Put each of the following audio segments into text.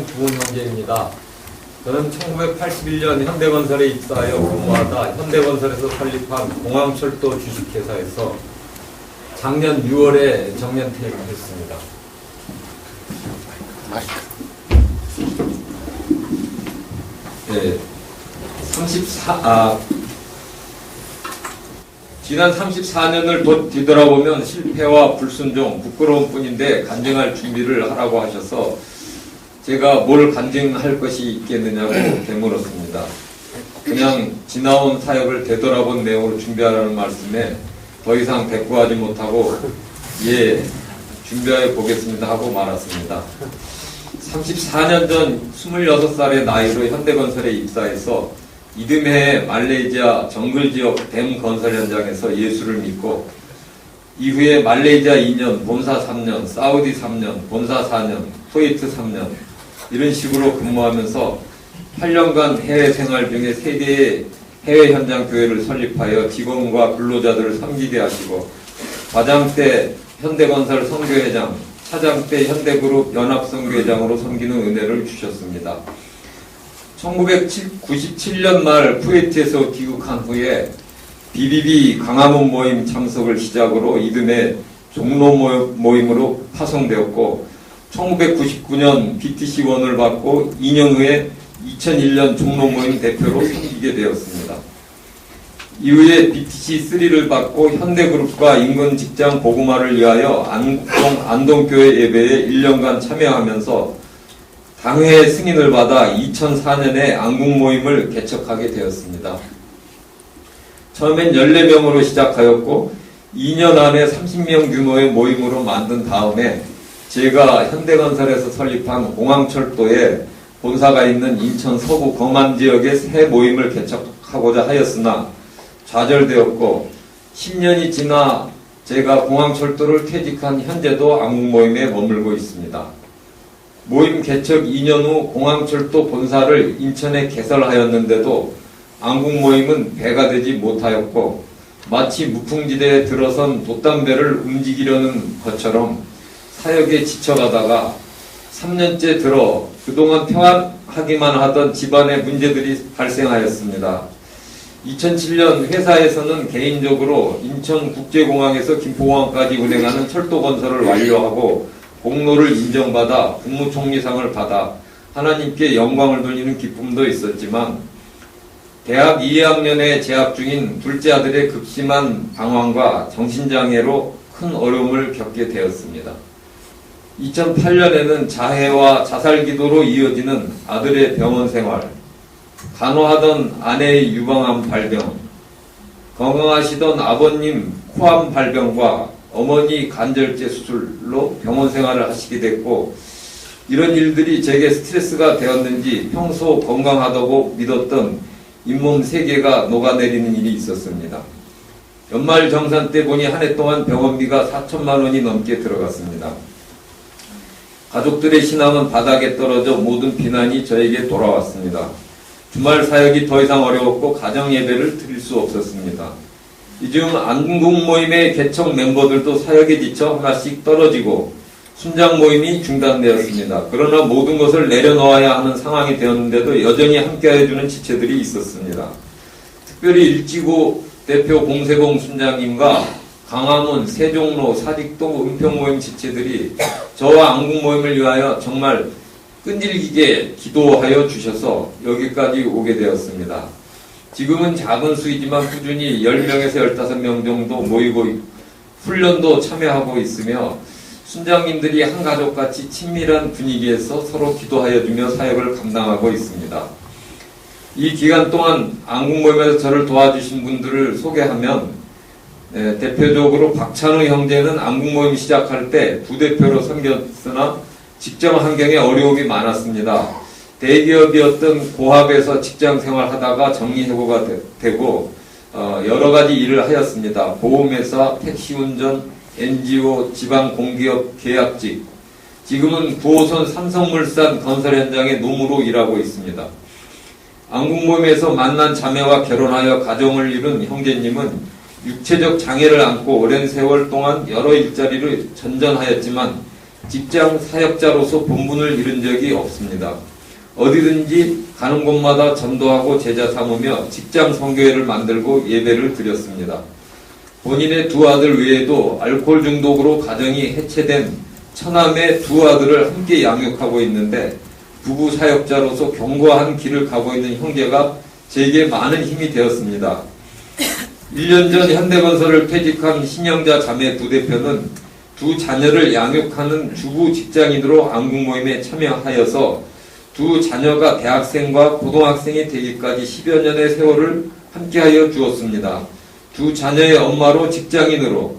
김웅 형제입니다. 저는 1981년 현대건설에 입사하여 근무하다 현대건설에서 설립한 공항철도 주식회사에서 작년 6월에 정년 퇴임을 했습니다. 네, 지난 34년을 뒤돌아보면 실패와 불순종, 부끄러움 뿐인데 간증할 준비를 하라고 하셔서 제가 뭘 간증할 것이 있겠느냐고 되물었습니다. 그냥 지나온 사역을 되돌아본 내용으로 준비하라는 말씀에 더 이상 대꾸하지 못하고 예, 준비해 보겠습니다 하고 말았습니다. 34년 전 26살의 나이로 현대건설에 입사해서 이듬해 말레이시아 정글지역 댐 건설 현장에서 예수를 믿고 이후에 말레이시아 2년, 본사 3년, 사우디 3년, 본사 4년, 쿠웨이트 3년 이런 식으로 근무하면서 8년간 해외 생활 중에 3개의 해외 현장 교회를 설립하여 직원과 근로자들을 섬기게 하시고 과장 때 현대건설 선교회장, 차장 때 현대그룹 연합선교회장으로 섬기는 은혜를 주셨습니다. 1997년 말 쿠웨이트에서 귀국한 후에 BBB 강화문 모임 참석을 시작으로 이듬해 종로 모임으로 파송되었고 1999년 BTC1을 받고 2년 후에 2001년 종로 모임 대표로 섬기게 되었습니다. 이후에 BTC3를 받고 현대그룹과 인근 직장 복음화를 위하여 안동교회 예배에 1년간 참여하면서 당회 승인을 받아 2004년에 안국모임을 개척하게 되었습니다. 처음엔 14명으로 시작하였고 2년 안에 30명 규모의 모임으로 만든 다음에 제가 현대건설에서 설립한 공항철도에 본사가 있는 인천 서구 거만 지역에 새 모임을 개척하고자 하였으나 좌절되었고 10년이 지나 제가 공항철도를 퇴직한 현재도 안국모임에 머물고 있습니다. 모임 개척 2년 후 공항철도 본사를 인천에 개설하였는데도 안국모임은 배가 되지 못하였고 마치 무풍지대에 들어선 돛담배를 움직이려는 것처럼 사역에 지쳐가다가 3년째 들어 그동안 평안하기만 하던 집안의 문제들이 발생하였습니다. 2007년 회사에서는 개인적으로 인천국제공항에서 김포공항까지 운행하는 철도건설을 완료하고 공로를 인정받아 국무총리상을 받아 하나님께 영광을 돌리는 기쁨도 있었지만 대학 2학년에 재학 중인 둘째 아들의 극심한 방황과 정신장애로 큰 어려움을 겪게 되었습니다. 2008년에는 자해와 자살기도로 이어지는 아들의 병원 생활, 간호하던 아내의 유방암 발병, 건강하시던 아버님 코암 발병과 어머니 간절제 수술로 병원 생활을 하시게 됐고 이런 일들이 제게 스트레스가 되었는지 평소 건강하다고 믿었던 잇몸 3개가 녹아내리는 일이 있었습니다. 연말정산 때 보니 한 해 동안 병원비가 4천만 원이 넘게 들어갔습니다. 가족들의 신앙은 바닥에 떨어져 모든 비난이 저에게 돌아왔습니다. 주말 사역이 더 이상 어려웠고 가정 예배를 드릴 수 없었습니다. 이중 안국 모임의 개척 멤버들도 사역에 지쳐 하나씩 떨어지고 순장 모임이 중단되었습니다. 그러나 모든 것을 내려놓아야 하는 상황이 되었는데도 여전히 함께해주는 지체들이 있었습니다. 특별히 일지구 대표 공세봉 순장님과 강화문, 세종로, 사직동, 은평모임 지체들이 저와 안국 모임을 위하여 정말 끈질기게 기도하여 주셔서 여기까지 오게 되었습니다. 지금은 작은 수이지만 꾸준히 10명에서 15명 정도 모이고 훈련도 참여하고 있으며 순장님들이 한 가족같이 친밀한 분위기에서 서로 기도하여 주며 사역을 감당하고 있습니다. 이 기간 동안 안국모임에서 저를 도와주신 분들을 소개하면 대표적으로 박찬우 형제는 안국모임 시작할 때 부대표로 섬겼으나 직장 환경에 어려움이 많았습니다. 대기업이었던 고압에서 직장 생활하다가 정리해고가 되고 여러 가지 일을 하였습니다. 보험회사, 택시운전, NGO, 지방공기업 계약직, 지금은 9호선 삼성물산 건설 현장의 노무로 일하고 있습니다. 안국모임에서 만난 자매와 결혼하여 가정을 이룬 형제님은 육체적 장애를 안고 오랜 세월 동안 여러 일자리를 전전하였지만 직장 사역자로서 본분을 잃은 적이 없습니다. 어디든지 가는 곳마다 전도하고 제자 삼으며 직장 선교회를 만들고 예배를 드렸습니다. 본인의 두 아들 외에도 알코올 중독으로 가정이 해체된 처남의 두 아들을 함께 양육하고 있는데 부부 사역자로서 견고한 길을 가고 있는 형제가 제게 많은 힘이 되었습니다. 1년 전 현대건설을 퇴직한 신영자 자매 부대표는 두 자녀를 양육하는 주부 직장인으로 안국 모임에 참여하여서 두 자녀가 대학생과 고등학생이 되기까지 10여 년의 세월을 함께하여 주었습니다. 두 자녀의 엄마로 직장인으로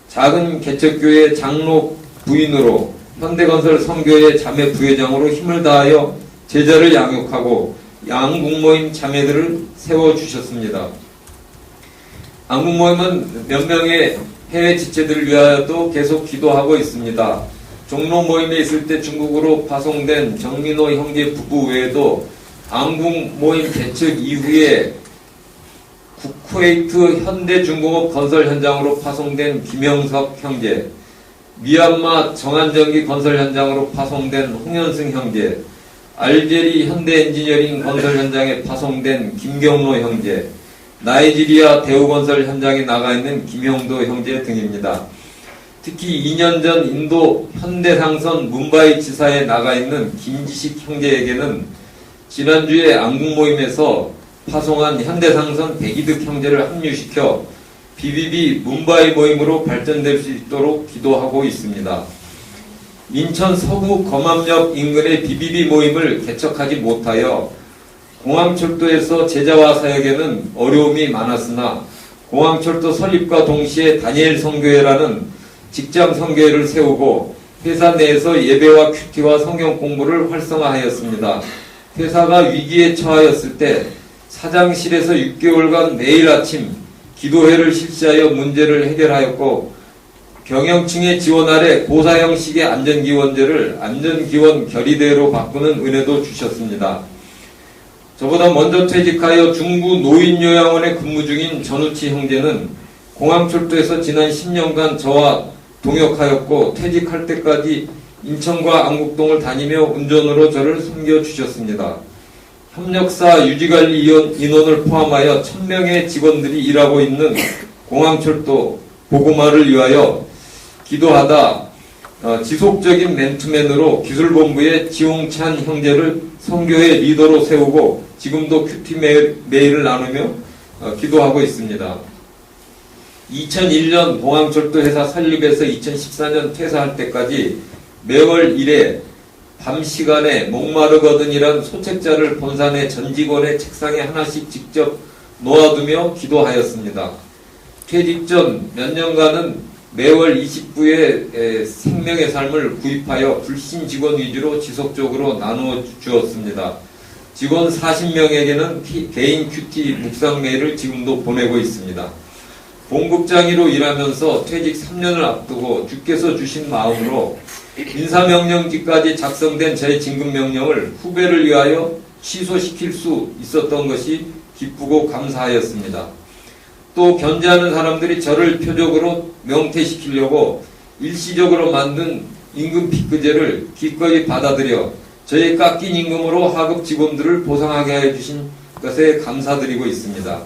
작은 개척교회 장로 부인으로 현대건설 선교회 자매 부회장으로 힘을 다하여 제자를 양육하고 양국모임 자매들을 세워주셨습니다. 양국모임은 몇 명의 해외 지체들을 위하여도 계속 기도하고 있습니다. 종로 모임에 있을 때 중국으로 파송된 정민호 형제 부부 외에도 양국모임 개척 이후에 쿠웨이트 현대중공업 건설 현장으로 파송된 김영석 형제, 미얀마 정안전기 건설 현장으로 파송된 홍현승 형제, 알제리 현대엔지니어링 건설 현장에 파송된 김경로 형제, 나이지리아 대우건설 현장에 나가 있는 김형도 형제 등입니다. 특히 2년 전 인도 현대상선 문바이 지사에 나가 있는 김지식 형제에게는 지난주에 안국 모임에서 파송한 현대상선 백이득 형제를 합류시켜 BBB 문바이 모임으로 발전될 수 있도록 기도하고 있습니다. 인천 서구 검암역 인근의 BBB 모임을 개척하지 못하여 공항철도에서 제자와 사역에는 어려움이 많았으나 공항철도 설립과 동시에 다니엘 선교회라는 직장 선교회를 세우고 회사 내에서 예배와 큐티와 성경 공부를 활성화하였습니다. 회사가 위기에 처하였을 때 사장실에서 6개월간 매일 아침 기도회를 실시하여 문제를 해결하였고 경영층의 지원 아래 고사 형식의 안전기원제를 안전기원 결의대로 바꾸는 은혜도 주셨습니다. 저보다 먼저 퇴직하여 중구 노인요양원에 근무 중인 전우치 형제는 공항철도에서 지난 10년간 저와 동역하였고 퇴직할 때까지 인천과 안국동을 다니며 운전으로 저를 섬겨주셨습니다. 협력사 유지관리 인원을 포함하여 1000명의 직원들이 일하고 있는 공항철도 보고마를 위하여 기도하다 지속적인 맨투맨으로 기술본부의 지홍찬 형제를 선교회 리더로 세우고 지금도 큐티 메일을 나누며 기도하고 있습니다. 2001년 공항철도 회사 설립에서 2014년 퇴사할 때까지 매월 1회 밤 시간에 목마르거든이란 소책자를 본산의 전 직원의 책상에 하나씩 직접 놓아두며 기도하였습니다. 퇴직 전 몇 년간은 매월 20부의 생명의 삶을 구입하여 불신 직원 위주로 지속적으로 나누어 주었습니다. 직원 40명에게는 개인 큐티 묵상 메일을 지금도 보내고 있습니다. 본국장이로 일하면서 퇴직 3년을 앞두고 주께서 주신 마음으로 인사명령지까지 작성된 제 진급명령을 후배를 위하여 취소시킬 수 있었던 것이 기쁘고 감사하였습니다. 또 견제하는 사람들이 저를 표적으로 명퇴시키려고 일시적으로 만든 임금 피크제를 기꺼이 받아들여 저의 깎인 임금으로 하급 직원들을 보상하게 하여 주신 것에 감사드리고 있습니다.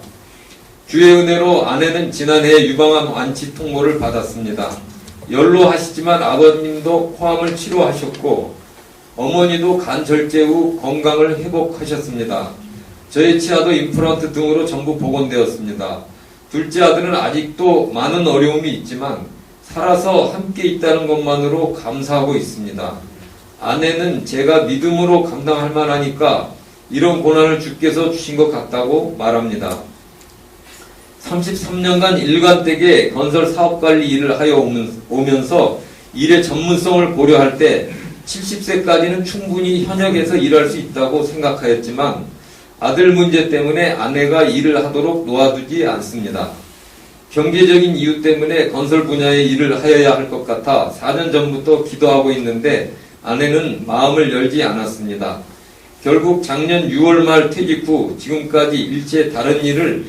주의 은혜로 아내는 지난해 유방암 완치 통보를 받았습니다. 연로하시지만 아버님도 호암을 치료하셨고 어머니도 간 절제 후 건강을 회복하셨습니다. 저의 치아도 임플란트 등으로 전부 복원되었습니다. 둘째 아들은 아직도 많은 어려움이 있지만 살아서 함께 있다는 것만으로 감사하고 있습니다. 아내는 제가 믿음으로 감당할 만하니까 이런 고난을 주께서 주신 것 같다고 말합니다. 33년간 일관되게 건설 사업관리 일을 하여 오면서 일의 전문성을 고려할 때 70세까지는 충분히 현역에서 일할 수 있다고 생각하였지만 아들 문제 때문에 아내가 일을 하도록 놓아두지 않습니다. 경제적인 이유 때문에 건설 분야의 일을 하여야 할 것 같아 4년 전부터 기도하고 있는데 아내는 마음을 열지 않았습니다. 결국 작년 6월 말 퇴직 후 지금까지 일체 다른 일을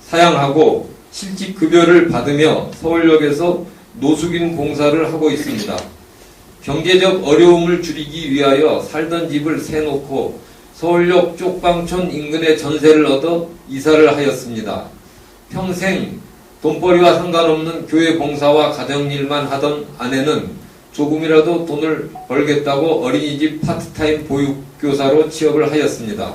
사양하고 실직급여를 받으며 서울역에서 노숙인 봉사를 하고 있습니다. 경제적 어려움을 줄이기 위하여 살던 집을 세놓고 서울역 쪽방촌 인근에 전세를 얻어 이사를 하였습니다. 평생 돈벌이와 상관없는 교회 봉사와 가정일만 하던 아내는 조금이라도 돈을 벌겠다고 어린이집 파트타임 보육교사로 취업을 하였습니다.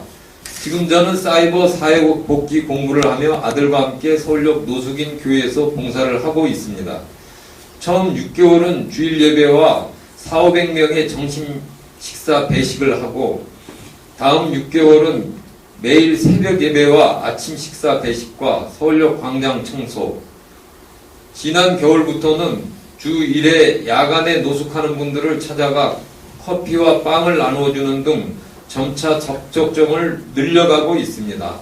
지금 저는 사이버 사회복지 공부를 하며 아들과 함께 서울역 노숙인 교회에서 봉사를 하고 있습니다. 처음 6개월은 주일 예배와 400~500명의 점심 식사 배식을 하고 다음 6개월은 매일 새벽 예배와 아침 식사 배식과 서울역 광장 청소, 지난 겨울부터는 주 1회 야간에 노숙하는 분들을 찾아가 커피와 빵을 나누어주는 등 점차 접촉점을 늘려가고 있습니다.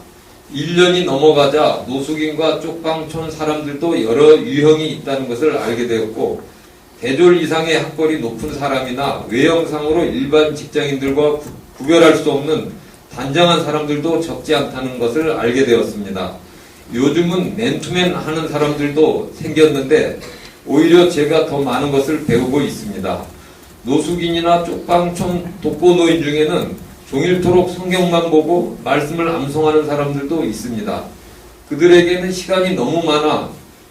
1년이 넘어가자 노숙인과 쪽방촌 사람들도 여러 유형이 있다는 것을 알게 되었고 대졸 이상의 학벌이 높은 사람이나 외형상으로 일반 직장인들과 구별할 수 없는 단정한 사람들도 적지 않다는 것을 알게 되었습니다. 요즘은 맨투맨 하는 사람들도 생겼는데 오히려 제가 더 많은 것을 배우고 있습니다. 노숙인이나 쪽방촌 독거노인 중에는 종일토록 성경만 보고 말씀을 암송하는 사람들도 있습니다. 그들에게는 시간이 너무 많아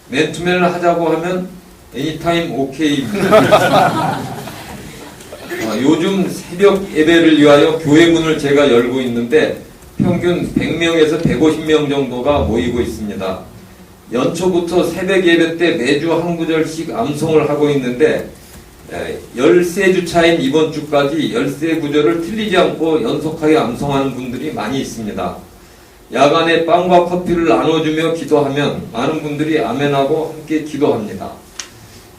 맨투맨을 하자고 하면 애니타임 오케이입니다. 요즘 새벽 예배를 위하여 교회 문을 제가 열고 있는데 평균 100명에서 150명 정도가 모이고 있습니다. 연초부터 새벽 예배 때 매주 한 구절씩 암송을 하고 있는데 13주 차인 이번 주까지 13구절을 틀리지 않고 연속하게 암송하는 분들이 많이 있습니다. 야간에 빵과 커피를 나눠주며 기도하면 많은 분들이 아멘하고 함께 기도합니다.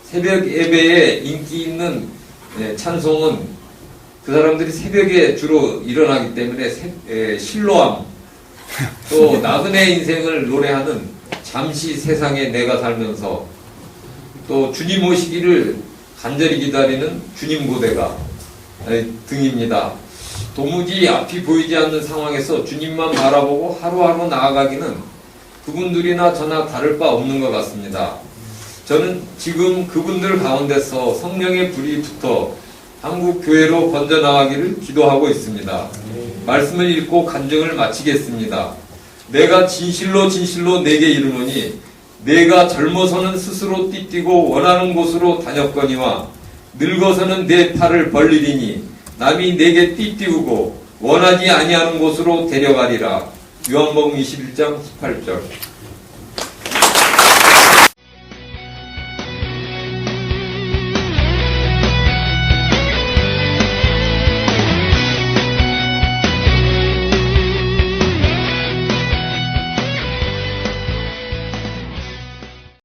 새벽 예배에 인기 있는 찬송은 그 사람들이 새벽에 주로 일어나기 때문에 실로암, 또 나그네 인생을 노래하는 잠시 세상에 내가 살면서, 또 주님 오시기를 간절히 기다리는 주님 고대가 등입니다. 도무지 앞이 보이지 않는 상황에서 주님만 바라보고 하루하루 나아가기는 그분들이나 저나 다를 바 없는 것 같습니다. 저는 지금 그분들 가운데서 성령의 불이 붙어 한국 교회로 번져나가기를 기도하고 있습니다. 말씀을 읽고 간증을 마치겠습니다. 내가 진실로 내게 이르노니 내가 젊어서는 스스로 띠뛰고 원하는 곳으로 다녔거니와 늙어서는 내 팔을 벌리리니 남이 내게 띠띠우고 원하지 아니하는 곳으로 데려가리라. 요한복음 21장 18절.